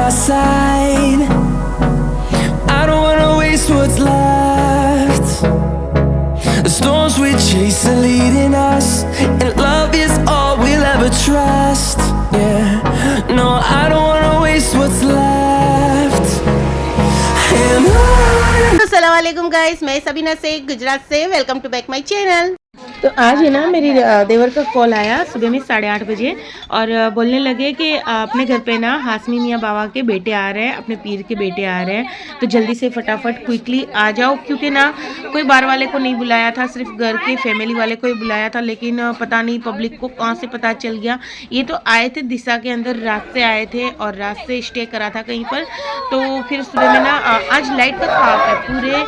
our side. I don't wanna waste what's left. The storms we chase are leading us, and love is all we'll ever trust. Yeah, no, I don't wanna waste what's left. And अस्सलाम वालेकुम guys, मैं सबीना शेख गुजरात से। Welcome to back my channel. तो आज है ना मेरी देवर का कॉल आया सुबह में 8:30 बजे और बोलने लगे कि अपने घर पे ना हाशमी मियाँ बाबा के बेटे आ रहे हैं, अपने पीर के बेटे आ रहे हैं, तो जल्दी से फटाफट क्विकली आ जाओ। क्योंकि ना कोई बाहर वाले को नहीं बुलाया था, सिर्फ घर के फैमिली वाले को ही बुलाया था। लेकिन पता नहीं पब्लिक को कहाँ से पता चल गया। ये तो आए थे दिशा के अंदर, रात से आए थे और रात से स्टे करा था कहीं पर। तो फिर सुबह में ना आज लाइट का खौफ है पूरे।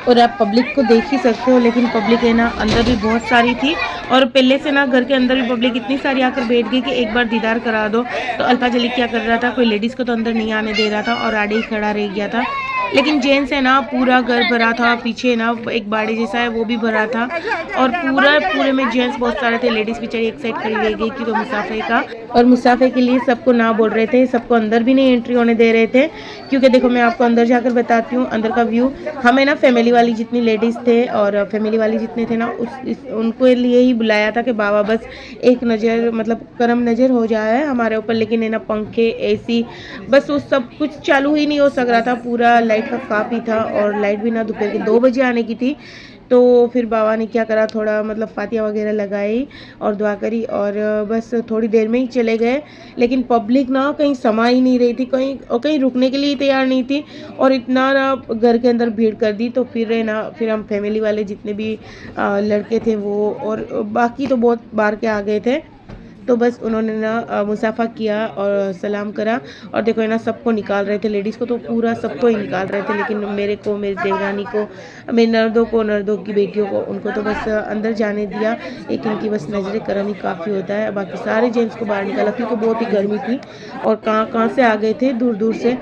और आप पब्लिक को देख ही सकते हो, लेकिन पब्लिक है ना अंदर भी बहुत सारी थी। और पहले से ना घर के अंदर भी पब्लिक इतनी सारी आकर बैठ गई कि एक बार दीदार करा दो। तो अल्फा जली क्या कर रहा था, कोई लेडीज़ को तो अंदर नहीं आने दे रहा था और आड़े ही खड़ा रह गया था। लेकिन जेंट्स है ना पूरा घर भरा था, पीछे ना एक बाड़ी जैसा है वो भी भरा था और पूरे में जेंट्स बहुत सारे थे। लेडीज़ बेचारी एक साइड खड़ी रह गई क्योंकि मुसाफिर का और मुसाफिर के लिए सबको ना बोल रहे थे, सबको अंदर भी नहीं एंट्री होने दे रहे थे। क्योंकि देखो मैं आपको अंदर जाकर बताती हूँ अंदर का व्यू। हमें ना फैमिली वाली जितनी लेडीज़ थे और फैमिली वाली जितने थे ना उनको लिए ही बुलाया था कि बाबा बस एक नज़र मतलब करम नज़र हो जाए हमारे ऊपर। लेकिन है ना पंखे एसी बस वो सब कुछ चालू ही नहीं हो सक रहा था, पूरा लाइट का काफ़ी था और लाइट भी ना दोपहर के 2 बजे आने की थी। तो फिर बाबा ने क्या करा, थोड़ा मतलब फातिया वगैरह लगाई और दुआ करी और बस थोड़ी देर में ही चले गए। लेकिन पब्लिक ना कहीं समा ही नहीं रही थी, कहीं रुकने के लिए तैयार नहीं थी और इतना ना घर के अंदर भीड़ कर दी। तो फिर फिर हम फैमिली वाले जितने भी लड़के थे वो और बाकी तो बहुत बाहर के आ गए थे। तो बस उन्होंने ना मुसाफा किया और सलाम करा और देखो है ना सबको निकाल रहे थे, लेडीज़ को तो पूरा सबको ही निकाल रहे थे। लेकिन मेरे को, मेरी देवरानी को, मेरे नर्दों की बेटियों को, उनको तो बस अंदर जाने दिया। एक इनकी बस नजर करम ही काफ़ी होता है। बाकी सारे जेंट्स को बाहर निकाला क्योंकि बहुत ही गर्मी थी और कहाँ से आ गए थे दूर दूर से।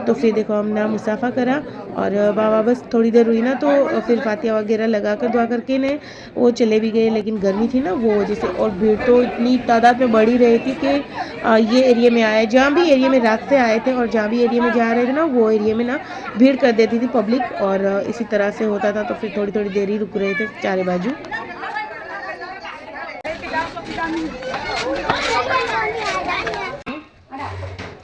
तो फिर देखो हमने मुसाफा करा और बाबा बस थोड़ी देर हुई ना तो फिर फातिया वगैरह लगा कर दुआ करके ने वो चले भी गए। लेकिन गर्मी थी ना वो वजह से और भीड़ तो इतनी तादाद में बढ़ ही रही थी कि ये एरिया में आए, जहाँ भी एरिया में रात से आए थे और जहाँ भी एरिया में जा रहे थे ना वो एरिया में ना भीड़ कर देती थी पब्लिक और इसी तरह से होता था। तो फिर थोड़ी थोड़ी देर ही रुक रहे थे चारे बाजू।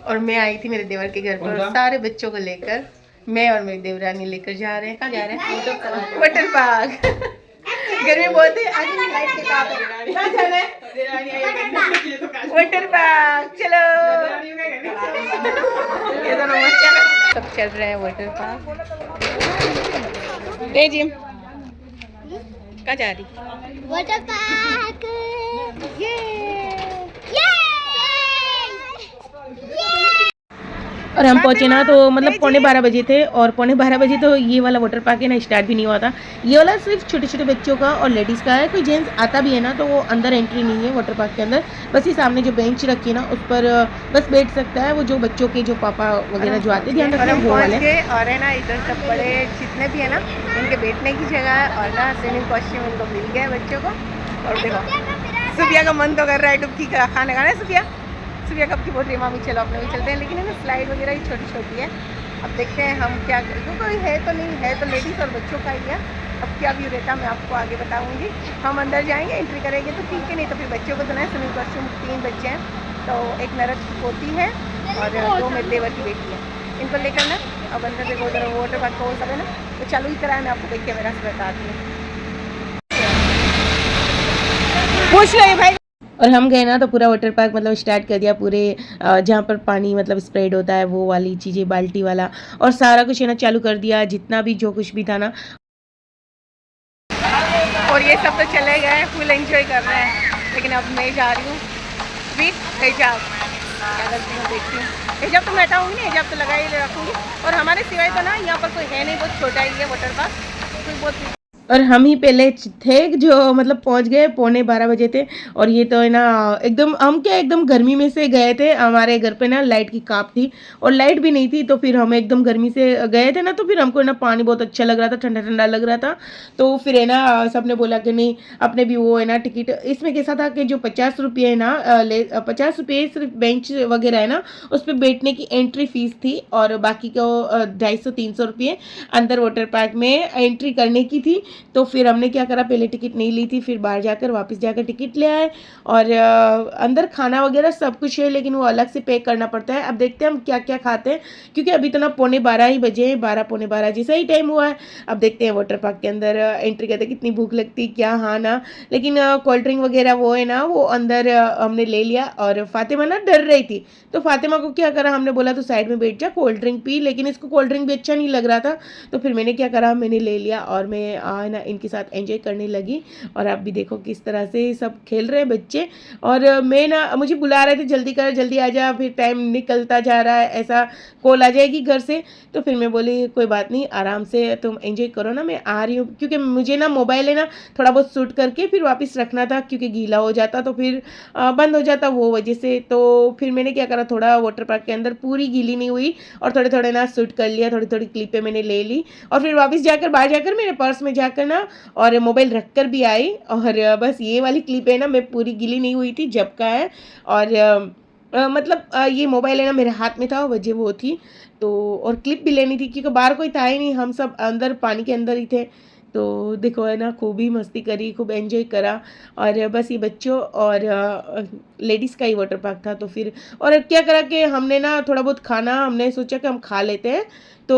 और मैं आई थी मेरे देवर के घर पर सारे बच्चों को लेकर। मैं और मेरी देवरानी लेकर जा रहे हैं। कहाँ जा रहे हैं? Water park. गर्मी बहुत है, आज भी लाइट के साथ है। कहाँ जाना है? वाटर पार्क चलो। ये दोनों मस्त सब चल रहे हैं वाटर पार्क। ए जिम कहाँ जा रही? Water park. ये और हम पहुँचे ना तो मतलब 11:15 बजे थे और 11:15 बजे तो ये वाला वाटर पार्क है ना स्टार्ट भी नहीं हुआ था। ये वाला सिर्फ छोटे छोटे बच्चों का और लेडीज़ का है। कोई जेंट्स आता भी है ना तो वो अंदर एंट्री नहीं है वाटर पार्क के अंदर। बस ये सामने जो बेंच रखी है ना उस पर बस बैठ सकता है वो जो बच्चों के जो पापा वगैरह जो आते ध्यान रखते हैं वो वाले। और है ना इधर सब बड़े जितने भी है ना उनके बैठने की जगह है और ना स्विमिंग कॉस्ट्यूम उनको मिल गया बच्चों को। और देखो सुफिया का मन तो कर रहा है डुबकी का खाने का ना। सुफिया कब की बोल रही है मामी चलो अपने भी चलते हैं। लेकिन है ना स्लाइड वगैरह ही छोटी छोटी है। अब देखते हैं हम क्या, कोई है तो नहीं है तो लेडीज़ और बच्चों का ही है। अब क्या व्यू रहता मैं आपको आगे बताऊंगी। हम अंदर जाएंगे एंट्री करेंगे तो ठीक है, नहीं तो फिर बच्चों को तो ना स्विमिंग कॉस्ट्यूम 3 बच्चे हैं तो एक नरद की पोती है और 2 मेरे देवर की बेटी है। इनको लेकर ना अब अंदर देखो उधर वाटर पार्क को सब है ना तो चालू ही कराया। मैं आपको देख के मेरा से बताती हूँ। पूछ लो ये भाई। और हम गए ना तो पूरा वाटर पार्क मतलब स्टार्ट कर दिया। पूरे जहाँ पर पानी मतलब स्प्रेड होता है वो वाली चीज़ें, बाल्टी वाला और सारा कुछ है ना चालू कर दिया, जितना भी जो कुछ भी था ना। और ये सब तो चले गए, फुल एंजॉय कर रहे हैं। लेकिन अब मैं जा रही हूँ विथ हिजाब। क्या करती हूँ देखती हूँ। हिजाब तो मैं हटाऊँगी नहीं, हिजाब तो लगा ही रखूँगी। और हमारे सिवाय तो ना यहाँ पर कोई है नहीं, बहुत छोटा ही है वाटर पार्क, कोई बहुत। और हम ही पहले थे जो मतलब पहुंच गए, 11:45 बजे थे। और ये तो है ना एकदम हम क्या एकदम गर्मी में से गए थे, हमारे घर पे ना लाइट की काप थी और लाइट भी नहीं थी, तो फिर हम एकदम गर्मी से गए थे ना, तो फिर हमको ना पानी बहुत अच्छा लग रहा था, ठंडा ठंडा लग रहा था। तो फिर है ना सबने बोला कि नहीं, अपने भी वो है ना टिकट। इसमें कैसा था कि जो 50 रुपये है ना 50 रुपये सिर्फ बेंच वगैरह है ना, उस पर बैठने की एंट्री फीस थी, और बाकी को 250-300 रुपये अंदर वाटर पार्क में एंट्री करने की थी। तो फिर हमने क्या करा, पहले टिकट नहीं ली थी, फिर बाहर जाकर वापस जाकर टिकट ले आए। और अंदर खाना वगैरह सब कुछ है, लेकिन वो अलग से पे करना पड़ता है। अब देखते हैं हम क्या क्या खाते हैं, क्योंकि अभी तो ना 11:15 ही बजे हैं, 12-12:15 जैसा ही टाइम हुआ है। अब देखते हैं वाटर पार्क के अंदर एंट्री करते कितनी भूख लगती क्या, हाँ ना। लेकिन कोल्ड ड्रिंक वगैरह वो है ना, वो अंदर हमने ले लिया। और फातिमा ना डर रही थी, तो फातिमा को क्या करा, हमने बोला तो साइड में बैठ जा, कोल्ड ड्रिंक पी। लेकिन इसको कोल्ड ड्रिंक भी अच्छा नहीं लग रहा था, तो फिर मैंने क्या करा, मैंने ले लिया और मैं ना इनके साथ एंजॉय करने लगी। और आप भी देखो किस तरह से सब खेल रहे हैं बच्चे। और मैं ना, मुझे बुला रहे थे जल्दी कर, जल्दी आ जा, फिर टाइम निकलता जा रहा है, ऐसा कॉल आ जाएगी घर से। तो फिर मैं बोली कोई बात नहीं, आराम से तुम एंजॉय करो ना, मैं आ रही हूँ। क्योंकि मुझे ना मोबाइल है ना थोड़ा बहुत शूट करके फिर वापस रखना था, क्योंकि गीला हो जाता तो फिर बंद हो जाता वो वजह से। तो फिर मैंने क्या करा, थोड़ा वाटर पार्क के अंदर पूरी गीली नहीं हुई और थोड़े थोड़े ना शूट कर लिया, थोड़ी थोड़ी क्लिपें मैंने ले ली। और फिर वापस जाकर बाहर जाकर मेरे पर्स में जाकर ना और मोबाइल रख कर भी आई। और बस ये वाली क्लिप है ना, मैं पूरी गीली नहीं हुई थी जब का है। और मतलब ये मोबाइल है ना मेरे हाथ में था, वजह वो थी। तो और क्लिप भी लेनी थी, क्योंकि बाहर कोई था ही नहीं, हम सब अंदर पानी के अंदर ही थे। तो देखो है ना, खूब ही मस्ती करी, खूब एंजॉय करा। और बस ये बच्चों और लेडीज़ का ही वाटर पार्क था। तो फिर और क्या करा कि हमने ना थोड़ा बहुत खाना हमने सोचा कि हम खा लेते हैं। तो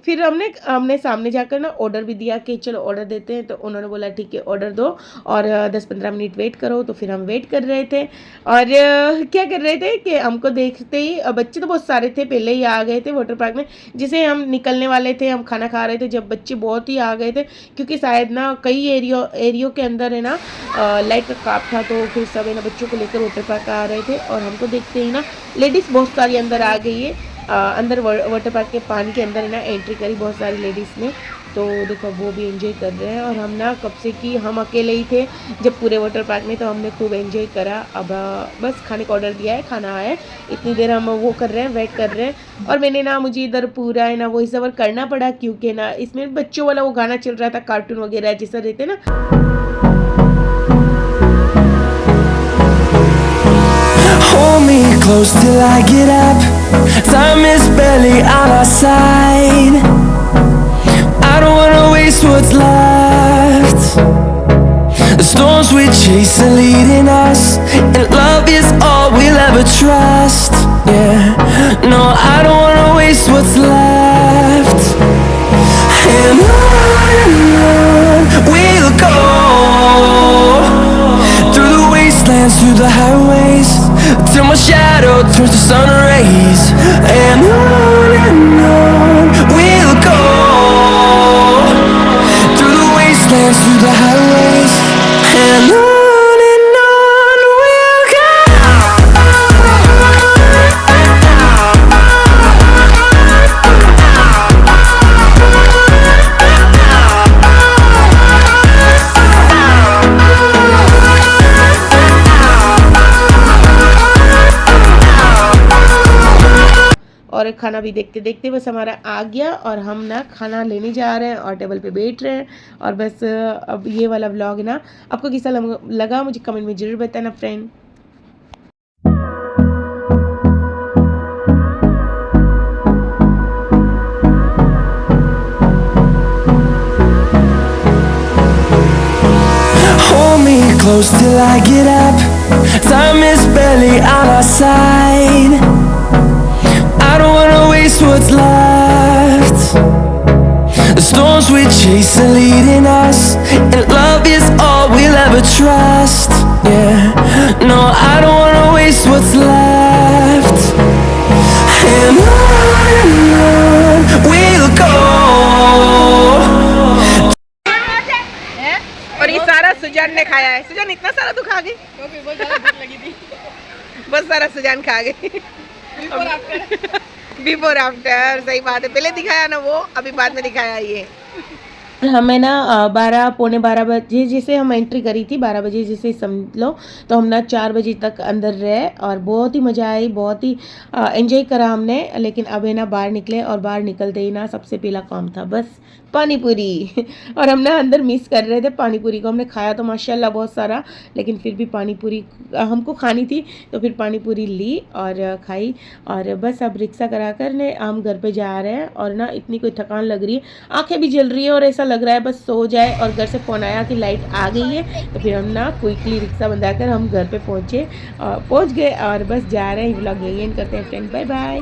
फिर हमने सामने जाकर ना ऑर्डर भी दिया कि चलो ऑर्डर देते हैं। तो उन्होंने बोला ठीक है ऑर्डर दो और 10-15 मिनट वेट करो। तो फिर हम वेट कर रहे थे और क्या कर रहे थे कि हमको देखते ही बच्चे तो बहुत सारे थे, पहले ही आ गए थे वाटर पार्क में। जिसे हम निकलने वाले थे, हम खाना खा रहे थे, जब बच्चे बहुत ही आ गए थे, क्योंकि शायद ना कई एरियो के अंदर है ना लाइट का काप था। तो फिर सब है ना बच्चों को लेकर वाटर पार्क आ रहे थे। और हमको देखते ही ना लेडीज़ बहुत सारी अंदर आ गई है। अंदर वाटर पार्क के पानी के अंदर है ना एंट्री करी बहुत सारी लेडीज़ ने। तो देखो वो भी एंजॉय कर रहे हैं। और हम ना कब से कि हम अकेले ही थे जब पूरे वाटर पार्क में, तो हमने खूब एंजॉय करा। अब बस खाने का ऑर्डर दिया है, खाना आया है, इतनी देर हम वो कर रहे हैं, वेट कर रहे हैं। और मैंने ना, मुझे इधर पूरा है ना वॉइस ओवर करना पड़ा, क्योंकि ना इसमें बच्चों वाला वो गाना चल रहा था, कार्टून वगैरह जैसा रहते ना। Hold me close till I get up. Time is barely on our side. I don't wanna waste what's left. The storms we chase are leading us, and love is all we'll ever trust. Yeah, no, I don't wanna waste what's left. And on we'll go, through the wastelands, through the highways, till my shadow turns to sun rays. And on we'll go, through the wastelands, through the highways. And on we'll go. और खाना भी देखते देखते बस हमारा आ गया और हम ना खाना लेने जा रहे हैं और टेबल पे बैठ रहे हैं। और बस अब ये वाला व्लॉग है ना आपको कैसा लगा मुझे कमेंट में ज़रूर बताना friend. Hold me close till I get up. Time is barely on our side. I don't wanna waste what's left. The storms we chase are leading us, and love is all we'll ever trust. Yeah, no, I don't wanna waste what's left. And on we'll go. और ये सारा सुजान ने खाया है। सुजान इतना सारा तू खा गई? बहुत सारा सुजान खा गई। बिफोर आफ्टर सही बात है, पहले दिखाया ना वो, अभी बाद में दिखाया ये। हमें ना 12 पौने 12 बजे जैसे हम एंट्री करी थी, 12 बजे जैसे समझ लो, तो हम ना 4 बजे तक अंदर रहे और बहुत ही मज़ा आई, बहुत ही एंजॉय करा हमने। लेकिन अब है ना बाहर निकले और बाहर निकलते ही ना सबसे पहला काम था बस पानी पूरी और हम ना अंदर मिस कर रहे थे पानी पूरी को। हमने खाया तो माशाल्लाह बहुत सारा, लेकिन फिर भी पानी पूरी हमको खानी थी, तो फिर पानी पूरी ली और खाई। और बस अब रिक्शा करा कर ने हम घर पे जा रहे हैं और ना इतनी कोई थकान लग रही है, आंखें भी जल रही है और ऐसा लग रहा है बस सो जाए। और घर से फ़ोन आया कि लाइट आ गई है, तो फिर हम ना क्विकली रिक्शा बंधा कर हम घर पे पहुँच गए और बस जा रहे हैं। व्लॉग यही एंड करते हैं फ्रेंड, बाय बाय।